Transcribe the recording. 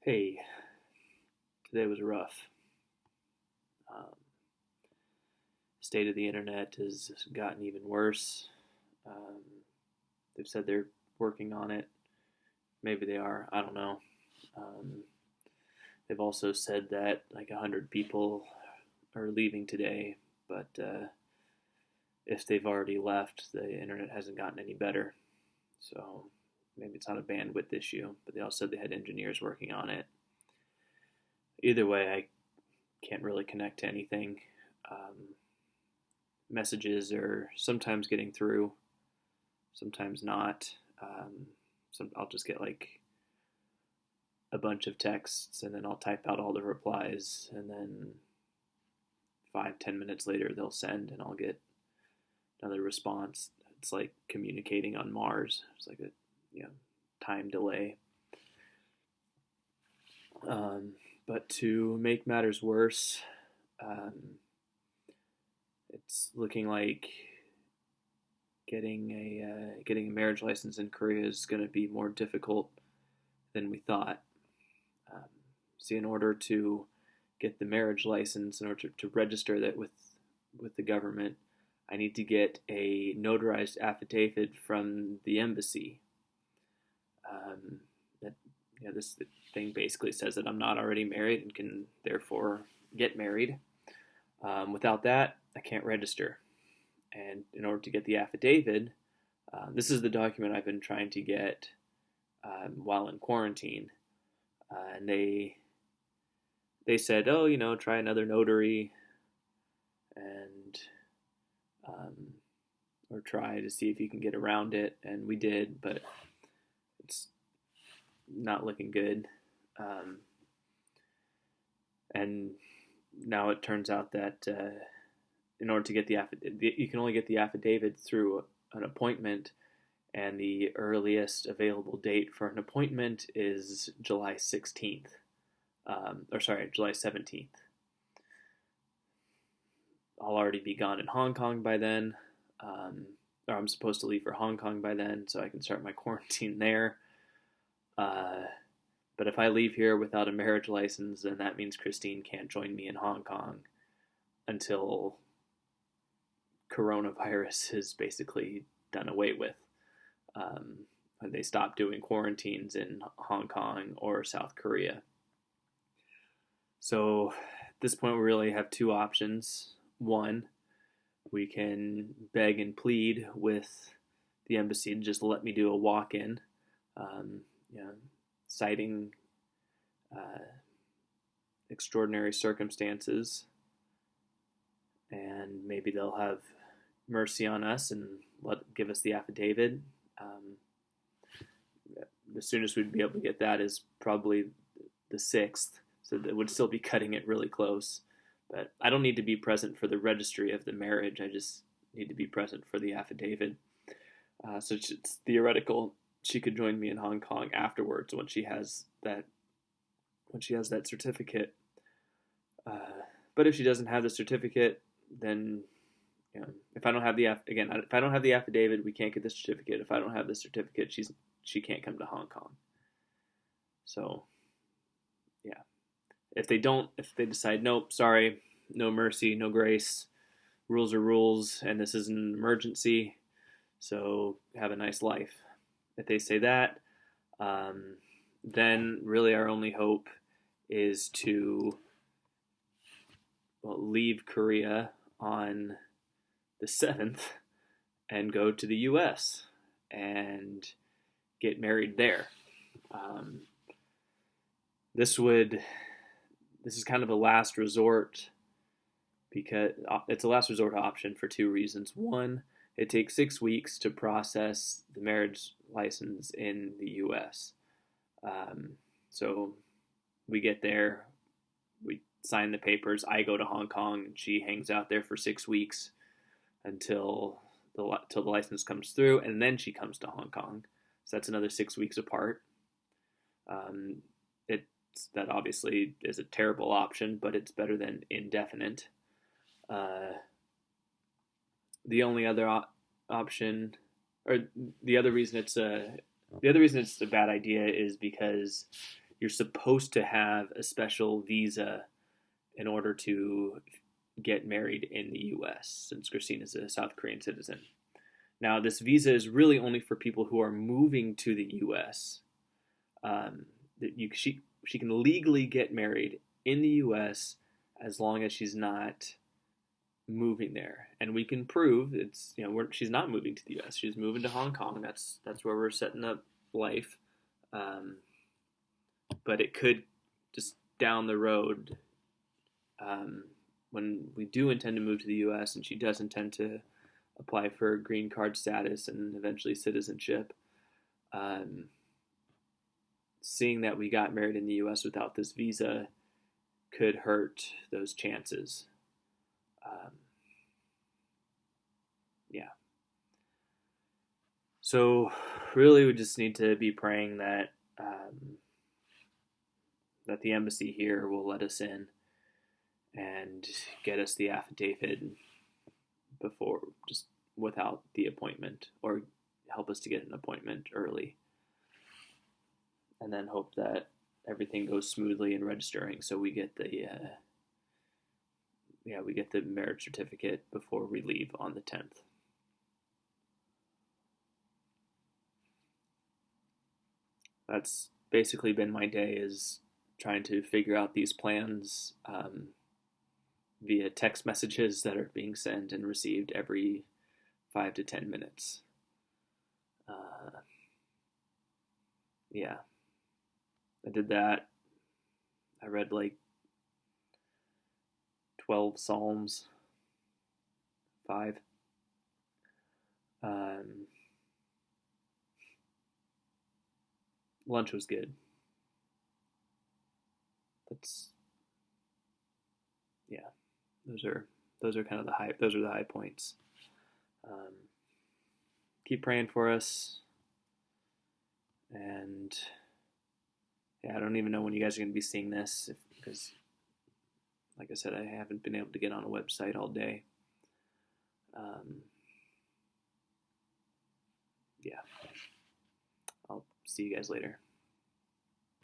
Hey, today was rough. Um, State of the internet has gotten even worse. Um, they've said they're working on it. Maybe they are. I don't know. Um, they've also said that like 100 people are leaving today, but if they've already left, the internet hasn't gotten any better. So maybe it's not a bandwidth issue, but they also said they had engineers working on it. Either way, I can't really connect to anything. Um, Messages are sometimes getting through, sometimes not. I'll just get like a bunch of texts and then I'll type out all the replies, and then 5-10 minutes later they'll send and I'll get another response. It's like communicating on Mars. It's like a time delay. But to make matters worse, it's looking like getting a marriage license in Korea is going to be more difficult than we thought. Um, See, in order to get the marriage license, in order to register that with the government, I need to get a notarized affidavit from the embassy. That this thing basically says that I'm not already married and can therefore get married. Without that, I can't register. And in order to get the affidavit, this is the document I've been trying to get while in quarantine. And they said, oh, try another notary, and or try to see if you can get around it. And we did, but it's not looking good. And now it turns out that in order to get the affidavit, you can only get the affidavit through an appointment, and the earliest available date for an appointment is July 16th, July 17th. I'll already be gone in Hong Kong by then, or I'm supposed to leave for Hong Kong by then, so I can start my quarantine there. But if I leave here without a marriage license, then that means Christine can't join me in Hong Kong until coronavirus is basically done away with. When they stop doing quarantines in Hong Kong or South Korea. So at this point, we really have two options. One, we can beg and plead with the embassy to just let me do a walk-in, citing extraordinary circumstances, and maybe they'll have mercy on us and give us the affidavit. The soonest we'd be able to get that is probably the 6th, so that would still be cutting it really close. But I don't need to be present for the registry of the marriage. I just need to be present for the affidavit. So it's theoretical. She could join me in Hong Kong afterwards when she has that certificate. But if she doesn't have the certificate, then if I don't have the affidavit, we can't get the certificate. If I don't have the certificate, she can't come to Hong Kong. So, yeah. If they decide, nope, sorry, no mercy, no grace, rules are rules, and this is an emergency, so have a nice life. If they say that, then really our only hope is to leave Korea on the 7th and go to the U.S. and get married there. This is kind of a last resort, because it's a last resort option for two reasons. One, it takes 6 weeks to process the marriage license in the U.S. So we get there, we sign the papers, I go to Hong Kong, and she hangs out there for 6 weeks until the license comes through, and then she comes to Hong Kong. So that's another 6 weeks apart. That obviously is a terrible option, but it's better than indefinite. The only other option, or the other reason it's a bad idea, is because you're supposed to have a special visa in order to get married in the U.S., since Christine is a South Korean citizen. Now, this visa is really only for people who are moving to the U.S. She can legally get married in the U.S. as long as she's not moving there, and we can prove she's not moving to the U.S. She's moving to Hong Kong. That's where we're setting up life. But it could just down the road, when we do intend to move to the U.S. and she does intend to apply for green card status and eventually citizenship, seeing that we got married in the U.S. without this visa could hurt those chances. Yeah. So really, we just need to be praying that that the embassy here will let us in and get us the affidavit before, just without the appointment, or help us to get an appointment early, and then hope that everything goes smoothly in registering, so we get the marriage certificate before we leave on the 10th. That's basically been my day, is trying to figure out these plans via text messages that are being sent and received every 5 to 10 minutes. Yeah, I did that. I read like 12 Psalms, 5. Lunch was good. Those are kind of the high points. Keep praying for us, and I don't even know when you guys are going to be seeing this, because, like I said, I haven't been able to get on a website all day. Yeah, I'll see you guys later.